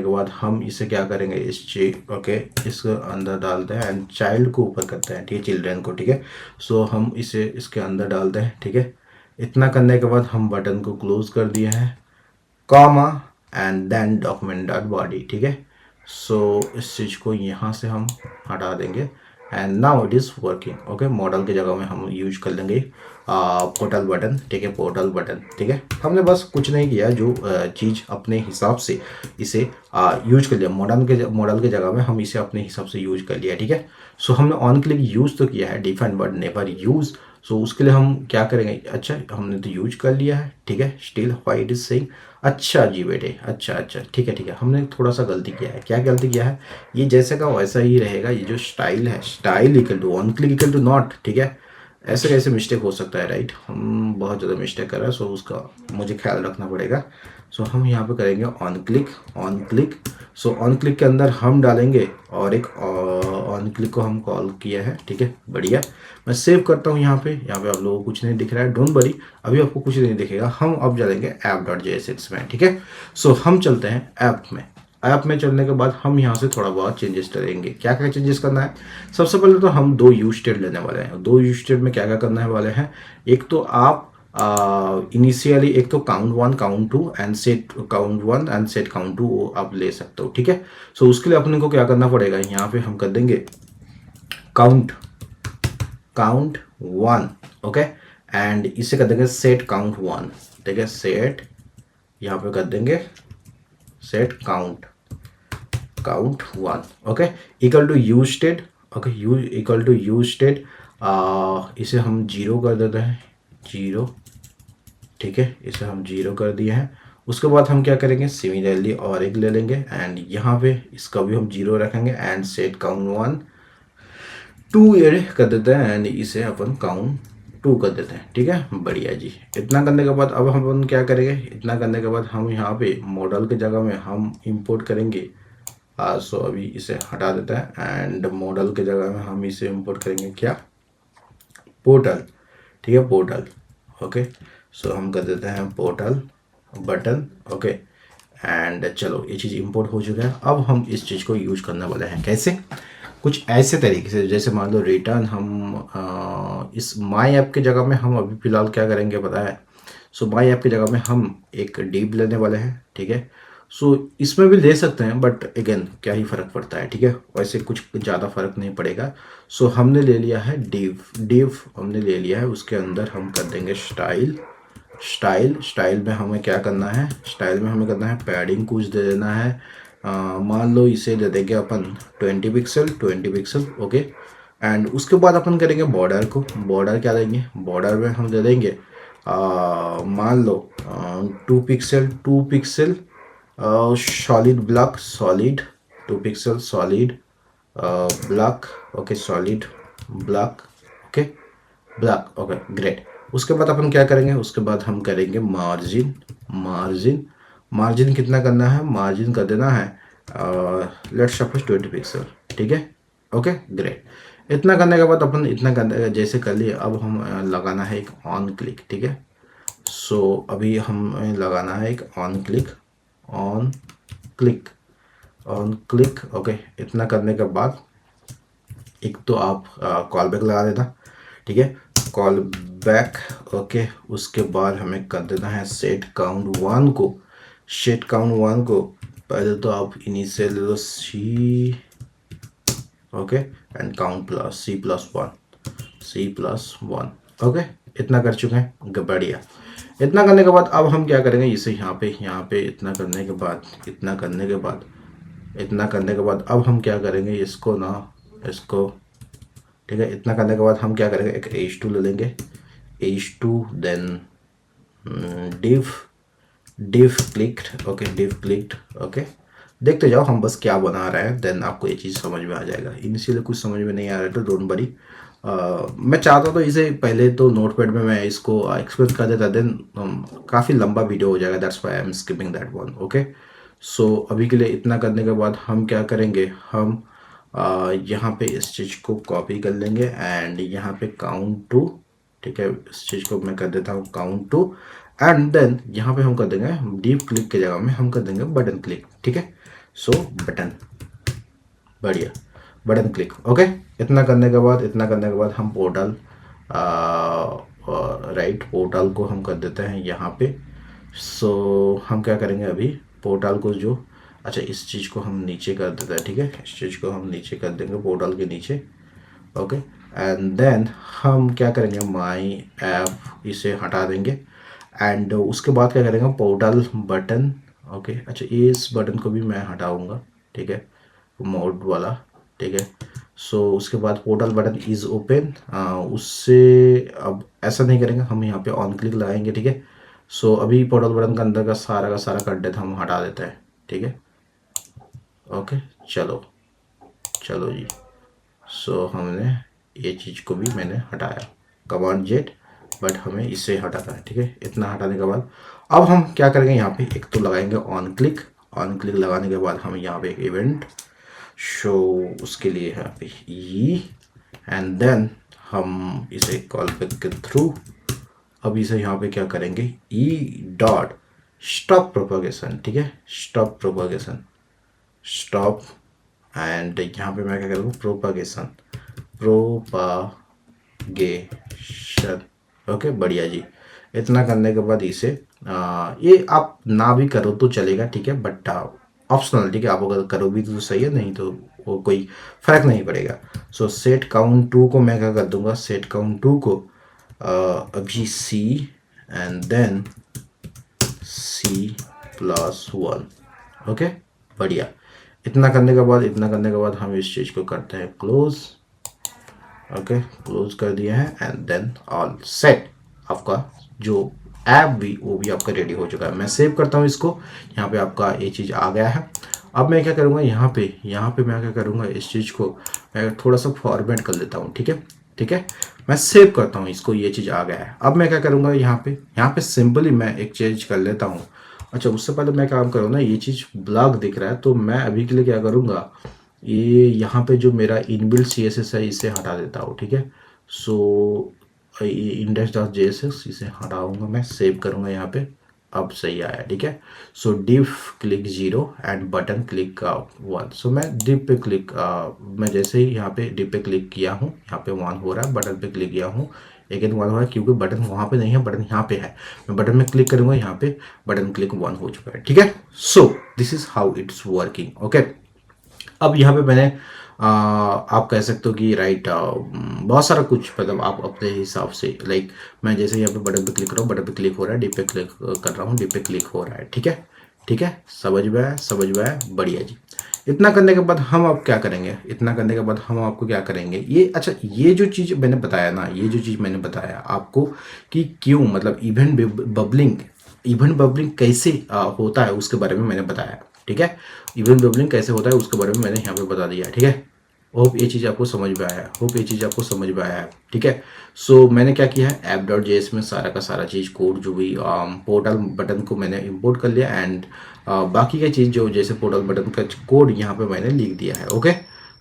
बाद हम इसे क्या करेंगे, इस चीज ओके इसके अंदर डालते हैं एंड चाइल्ड को ऊपर करते हैं, ठीक है, चिल्ड्रन को, ठीक है। सो हम इसे इसके अंदर डालते हैं, ठीक है। इतना करने के बाद हम बटन को क्लोज कर दिए हैं, comma and then document dot body, ठीक है। सो इस चीज़ को यहाँ से हम हटा देंगे and now it is working, okay. Model की जगह में हम यूज कर लेंगे पोर्टल बटन, ठीक है, पोर्टल बटन, ठीक है। हमने बस कुछ नहीं किया, जो चीज़ अपने हिसाब से इसे यूज कर लिया, मॉडल के जगह में हम इसे अपने हिसाब से यूज कर लिया, ठीक है। सो हमने ऑन क्लिक यूज तो किया है, डिफाइन बट नेवर यूज। सो उसके लिए हम क्या करेंगे, अच्छा हमने तो यूज कर लिया है, ठीक है, still why it is saying. अच्छा जी बेटे, अच्छा अच्छा ठीक है ठीक है, हमने थोड़ा सा गलती किया है। क्या गलती किया है? ये जैसे का वैसा ही रहेगा, ये जो स्टाइल है, style equal to on click equal to not, ठीक है। ऐसे कैसे मिस्टेक हो सकता है, राइट? हम बहुत ज़्यादा मिस्टेक कर रहे हैं, सो उसका मुझे ख्याल रखना पड़ेगा। सो हम यहाँ पे करेंगे on click, on click. So on click के अंदर हम डालेंगे और एक ऑन क्लिक को हम कॉल किया है, ठीक है बढ़िया। मैं सेव करता हूँ यहाँ पे आप लोगों को कुछ नहीं दिख रहा है, डोंट वरी, अभी आपको कुछ नहीं दिखेगा। हम अब चलेंगे app.jsx में, ठीक है। सो हम चलते हैं ऐप में। ऐप में चलने के बाद हम यहाँ से थोड़ा बहुत चेंजेस करेंगे। क्या क्या चेंजेस करना है? सबसे पहले तो हम 2 यूज स्टेट लेने वाले हैं। 2 यूज स्टेट में क्या क्या करने वाले हैं? एक तो आप इनिशियली एक तो count 1 count 2 and set count 1 and set count 2 वो आप ले सकते हो, ठीक है। सो उसके लिए अपने को क्या करना पड़ेगा, यहाँ पे हम कर देंगे काउंट 1, ओके, एंड इसे कर देंगे सेट काउंट 1, ठीक है। सेट यहाँ पे कर देंगे set count 1, okay, equal to use state, okay, equal to use state, इसे हम 0 कर देते हैं, 0, ठीक है, इसे हम 0 कर दिए हैं। उसके बाद हम क्या करेंगे, सिमिलरली और एक ले लेंगे एंड यहाँ पे इसका भी हम 0 रखेंगे एंड सेट काउंट 1 2 एड कर देते हैं एंड इसे अपन काउंट 2 कर देते हैं, ठीक है बढ़िया जी। इतना करने के बाद अब हम अपन क्या करेंगे, इतना करने के बाद हम यहाँ पे मॉडल की जगह में हम इंपोर्ट करेंगे। सो अभी इसे हटा देते हैं एंड मॉडल की जगह में हम इसे इंपोर्ट करेंगे क्या, पोर्टल, ठीक है, पोर्टल, ओके। सो हम कर देते हैं पोर्टल बटन, ओके, एंड चलो ये चीज़ इंपोर्ट हो चुका है। अब हम इस चीज़ को यूज करने वाले हैं। कैसे? कुछ ऐसे तरीके से, जैसे मान लो रिटर्न हम इस माई ऐप की जगह में हम अभी फ़िलहाल क्या करेंगे पता है? सो माई ऐप की जगह में हम एक डिव लेने वाले हैं, ठीक है। सो इसमें भी ले सकते हैं बट अगेन क्या ही फ़र्क पड़ता है, ठीक है, वैसे कुछ ज़्यादा फ़र्क नहीं पड़ेगा। सो हमने ले लिया है डिव हमने ले लिया है। उसके अंदर हम कर देंगे स्टाइल में हमें क्या करना है, स्टाइल में हमें करना है पैडिंग कुछ दे देना है। मान लो इसे दे देंगे अपन 20 पिक्सल, ओके। एंड उसके बाद अपन करेंगे बॉर्डर को, बॉर्डर क्या देंगे, बॉर्डर में हम दे देंगे मान लो 2 pixel solid block, solid 2 pixel solid block, okay, solid block, okay, block, okay great. उसके बाद अपन क्या करेंगे, उसके बाद हम करेंगे मार्जिन कितना करना है, मार्जिन कर देना है लेट्स सपोज 20 पिक्सल, ठीक है, ओके ग्रेट। इतना करने के बाद अपन इतना करने जैसे कर लिए, अब हम लगाना है एक ऑन क्लिक, ठीक है। सो अभी हमें लगाना है एक ऑन क्लिक, ओके। इतना करने के बाद एक तो आप कॉल बैक लगा देना, ठीक है, कॉल बैक, ओके। उसके बाद हमें कर देना है सेट काउंट 1 को, पहले तो आप इनिशियल ले लो C, okay, and count plus C+1, okay. इतना कर चुके हैं, बढ़िया। इतना करने के बाद अब हम क्या करेंगे, इसे यहाँ पे इतना करने के बाद इतना करने के बाद अब हम क्या करेंगे, इसको ना, इसको, ठीक है। इतना करने के बाद हम क्या करेंगे, एक H2 ले लेंगे, H2, then div div clicked, okay, div clicked, okay. देखते जाओ हम बस क्या बना रहे हैं, देन आपको ये चीज़ समझ में आ जाएगा। इनिशियली कुछ समझ में नहीं आ रहा तो डोंट वरी। मैं चाहता तो इसे पहले तो नोटपैड में मैं इसको एक्सप्लेन कर देता, देन काफ़ी लंबा वीडियो हो जाएगा, that's why I am skipping that one, okay. So अभी के लिए इतना करने के बाद हम क्या करेंगे, हम यहाँ पे इस चीज़ को कॉपी कर लेंगे एंड यहाँ पे काउंट टू, ठीक है, इस चीज़ को मैं कर देता हूँ काउंट टू, एंड देन यहाँ पे हम कर देंगे डीप क्लिक की जगह में हम कर देंगे बटन क्लिक, ठीक है। सो बटन, बढ़िया, बटन क्लिक, ओके। इतना करने के बाद हम पोर्टल, राइट, पोर्टल को हम कर देते हैं यहाँ पे। सो हम क्या करेंगे अभी, पोर्टल को जो, अच्छा इस चीज़ को हम नीचे कर देते हैं, ठीक है, इस चीज़ को हम नीचे कर देंगे पोर्टल के नीचे, ओके। एंड देन हम क्या करेंगे, माई ऐप इसे हटा देंगे एंड उसके बाद क्या करेंगे, पोर्टल बटन, ओके। अच्छा इस बटन को भी मैं हटाऊंगा, ठीक है, मोड वाला, ठीक है। सो उसके बाद पोर्टल बटन इज़ ओपन, उससे अब ऐसा नहीं करेंगे, हम यहाँ पे ऑन क्लिक लगाएंगे, ठीक है। सो अभी पोर्टल बटन का अंदर का सारा कंटेंट हम हटा देते हैं, ठीक है, ओके। चलो चलो जी, सो हमने ये चीज़ को भी मैंने हटाया, कमांड जेड, बट हमें इससे हटाना है, ठीक है। इतना हटाने के बाद अब हम क्या करेंगे, यहाँ पे एक तो लगाएंगे ऑन क्लिक, ऑन क्लिक लगाने के बाद हम यहाँ पे एक इवेंट शो, उसके लिए यहाँ पे ई, एंड देन हम इसे कॉल बैक के थ्रू अब इसे यहाँ पे क्या करेंगे, ई डॉट स्टॉप प्रोपगेशन, ठीक है, स्टॉप प्रोपगेशन, स्टॉप, एंड यहाँ पे मैं क्या करूँगा, प्रोपगेशन, प्रोपागेशन, ओके, बढ़िया जी। इतना करने के बाद इसे ये आप ना भी करो तो चलेगा, ठीक है, बट ऑप्शनल, ठीक है, आप अगर करो भी तो सही है, नहीं तो वो कोई फर्क नहीं पड़ेगा। सो सेट काउंट टू को मैं क्या कर दूंगा, सेट काउंट टू को अभी सी एंड देन C+1, ओके, बढ़िया। इतना करने के बाद हम इस चीज़ को करते हैं क्लोज, ओके, क्लोज कर दिया है एंड देन ऑल सेट, आपका जो ऐप भी वो भी आपका रेडी हो चुका है। मैं सेव करता हूँ इसको, यहाँ पे आपका ये चीज़ आ गया है। अब मैं क्या करूँगा, यहाँ पे मैं क्या करूँगा, इस चीज़ को मैं थोड़ा सा फॉर्मेट कर लेता हूँ, ठीक है, ठीक है। मैं सेव करता हूँ इसको, ये चीज़ आ गया है। अब मैं क्या करूँगा, यहाँ पे सिंपली मैं एक चीज़ कर लेता हूँ। अच्छा उससे पहले मैं काम करूँ ना, ये चीज़ ब्लॉक दिख रहा है तो मैं अभी के लिए क्या करूँगा, ये यहाँ पे जो मेरा इनबिल्ट CSS है इसे हटा देता हूँ, ठीक है। सो index.js इसे हटाऊंगा, मैं सेव करूँगा यहाँ पे, अब सही आया, ठीक है। सो div click 0 and button click 1। सो मैं div पे क्लिक, मैं जैसे ही यहाँ पे div पे क्लिक किया हूँ, यहाँ पे 1 हो रहा है, बटन पे क्लिक किया हूँ, अगेन 1 हो रहा है, क्योंकि बटन वहाँ पे नहीं है, बटन यहाँ पे है। मैं बटन में क्लिक करूँगा, यहाँ पे बटन क्लिक 1 हो चुका है, ठीक है। So this is how it's working, okay. अब यहाँ पे मैंने आप कह सकते हो कि राइट बहुत सारा कुछ, मतलब आप अपने हिसाब से, लाइक मैं जैसे यहाँ पे बटन पे क्लिक कर रहा हूँ, बटन पे क्लिक हो रहा है, डिप पे क्लिक कर रहा हूँ, डिप पे क्लिक हो रहा है, ठीक है, ठीक है, समझ में आया, बढ़िया जी। इतना करने के बाद हम अब क्या करेंगे, इतना करने के बाद हम आपको क्या करेंगे, ये अच्छा ये जो चीज़ मैंने बताया ना, ये जो चीज़ मैंने बताया आपको कि क्यों, मतलब इवेंट बबलिंग कैसे होता है उसके बारे में मैंने बताया, ठीक है। इवेंट बबलिंग कैसे होता है उसके बारे में मैंने यहाँ पे बता दिया, ठीक है। होप ये चीज़ आपको समझ में आया है, ठीक है। सो मैंने क्या किया है, app.js में सारा का सारा चीज़ कोड जो भी पोर्टल बटन को मैंने इंपोर्ट कर लिया एंड बाकी का चीज़ जो जैसे पोर्टल बटन का कोड यहाँ पे मैंने लिख दिया है, ओके।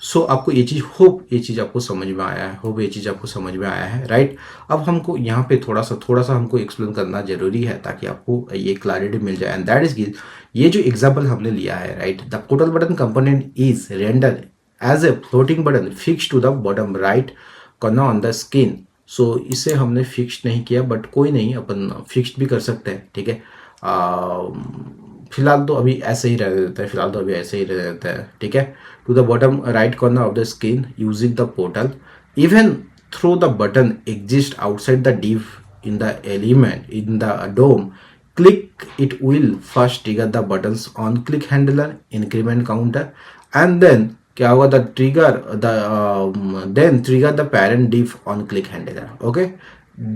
सो आपको ये चीज़ आपको समझ में आया है, राइट। अब हमको यहाँ पे थोड़ा सा हमको एक्सप्लेन करना जरूरी है ताकि आपको ये क्लैरिटी मिल जाए, एंड दैट इज ये जो एग्जाम्पल हमने लिया है, right, the portal button component is render as a floating button fix to the bottom right corner on the screen. So इसे हमने फिक्स नहीं किया, बट कोई नहीं, अपन फिक्स भी कर सकते हैं, ठीक है। फिलहाल तो अभी ऐसे ही रह देता है, ठीक है। To the bottom right corner of the screen using the portal even through the button exist outside the div in the element in the DOM click it will first trigger the buttons on click handler increment counter, and then क्या होगा the trigger the then trigger the parent diff on click handler. Okay,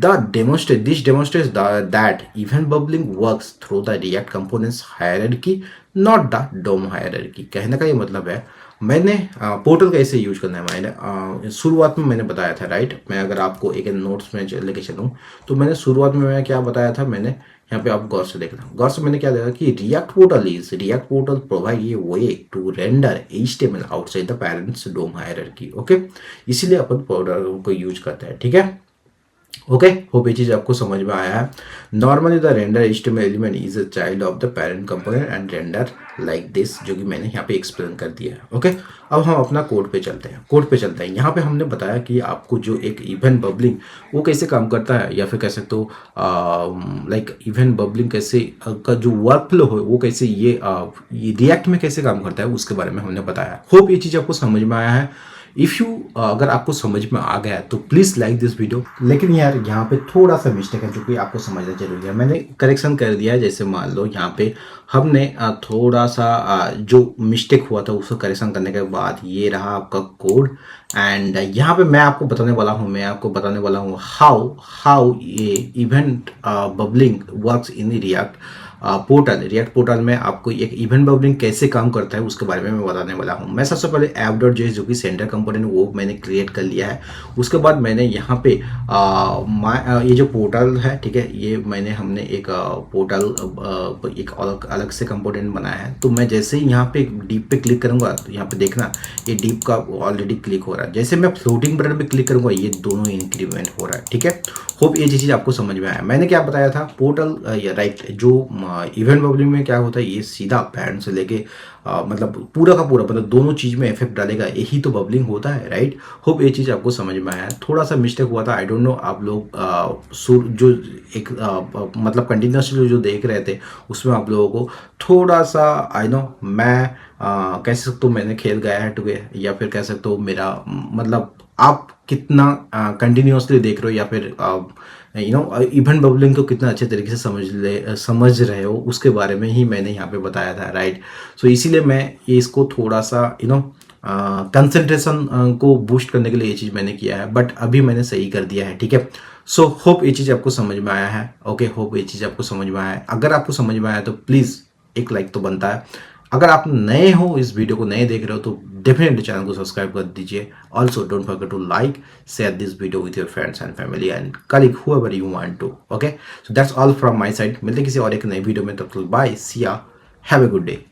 this demonstrates that event bubbling works through the React components hierarchy, not the DOM hierarchy. कहने का ये मतलब है, मैंने portal कैसे use करना है मैंने शुरुआत में मैंने बताया था, राइट। मैं अगर आपको एक नोट्स में लेके चलूँ तो मैंने शुरुआत में मैं क्या बताया था, मैंने यहाँ पे आप गौर से देखना, गौर से मैंने क्या देखा कि react portal provide a way to render HTML outside the parents DOM hierarchy. Okay, इसीलिए अपन पोर्टल को यूज करते हैं, ठीक है। ओके, होप ये चीज आपको समझ में आया है। Normally the render HTML element is a child of the parent component and render like this, जो कि मैंने यहाँ पे एक्सप्लेन कर दिया है। ओके, अब हम अपना कोड पे चलते हैं। यहाँ पे हमने बताया कि आपको जो एक इवेंट बबलिंग वो कैसे काम करता है, या फिर कह सकते हो लाइक इवेंट बबलिंग कैसे का जो वर्क फ्लो है वो कैसे ये रिएक्ट में कैसे काम करता है, उसके बारे में हमने बताया। होप ये चीज़ आपको समझ में आया है। इफ़ यू अगर आपको समझ में आ गया तो प्लीज़ लाइक दिस वीडियो। लेकिन यार यहाँ पे थोड़ा सा मिस्टेक है जो कि आपको समझना जरूरी है। मैंने करेक्शन कर दिया है, जैसे मान लो यहाँ पे हमने थोड़ा सा जो मिस्टेक हुआ था उसको करेक्शन करने के बाद ये रहा आपका कोड, एंड यहाँ पे मैं आपको बताने वाला हूँ हाउ ये event bubbling works in React portal में आपको एक इवेंट बबलिंग कैसे काम करता है उसके बारे में मैं बताने वाला हूँ। मैं सबसे पहले app.js जो कि सेंटर कंपोनेंट वो मैंने क्रिएट कर लिया है। उसके बाद मैंने यहाँ पे ये जो पोर्टल है, ठीक है, ये हमने एक पोर्टल एक अलग से कंपोनेंट बनाया है। तो मैं जैसे ही यहाँ पे डीप पे क्लिक करूँगा तो यहाँ पे देखना ये डीप का ऑलरेडी क्लिक हो रहा है। जैसे मैं फ्लोटिंग बटन पे क्लिक करूँगा ये दोनों इंक्रीमेंट हो रहा है, ठीक है। होप ये चीज़ आपको समझ में आया। मैंने क्या बताया था, पोर्टल राइट जो इवेंट बबलिंग में क्या होता है, ये सीधा पैरेंट से लेके मतलब पूरा का पूरा मतलब दोनों चीज़ में इफेक्ट डालेगा, यही तो बबलिंग होता है, राइट। होप ये चीज़ आपको समझ में आया। थोड़ा सा मिस्टेक हुआ था, आई डोंट नो आप लोग जो एक मतलब कंटिन्यूसली जो देख रहे थे उसमें आप लोगों को थोड़ा सा आई नो मैं कह सकता हूँ मैंने खेल गया है टुके, या फिर कह सकते हो मेरा मतलब आप कितना कंटिन्यूसली देख रहे हो, या फिर इवेंट बबलिंग को कितना अच्छे तरीके से समझ रहे हो, उसके बारे में ही मैंने यहाँ पे बताया था, राइट। सो इसीलिए मैं इसको थोड़ा सा कंसंट्रेशन को बूस्ट करने के लिए ये चीज़ मैंने किया है, बट अभी मैंने सही कर दिया है, ठीक है। सो होप ये चीज़ आपको समझ में आया है। ओके, होप ये चीज़ आपको समझ में आया है। अगर आपको समझ में आया तो प्लीज़ एक लाइक तो बनता है। अगर आप नए हो, इस वीडियो को नए देख रहे हो, तो डेफिनेटली चैनल को सब्सक्राइब कर दीजिए। Also don't forget to like, share this video with your friends and family and colleague however you want to. Okay, so that's all from my side. मिलते किसी और एक नए वीडियो में, तब तक बाय, सी या, हैव ए गुड डे।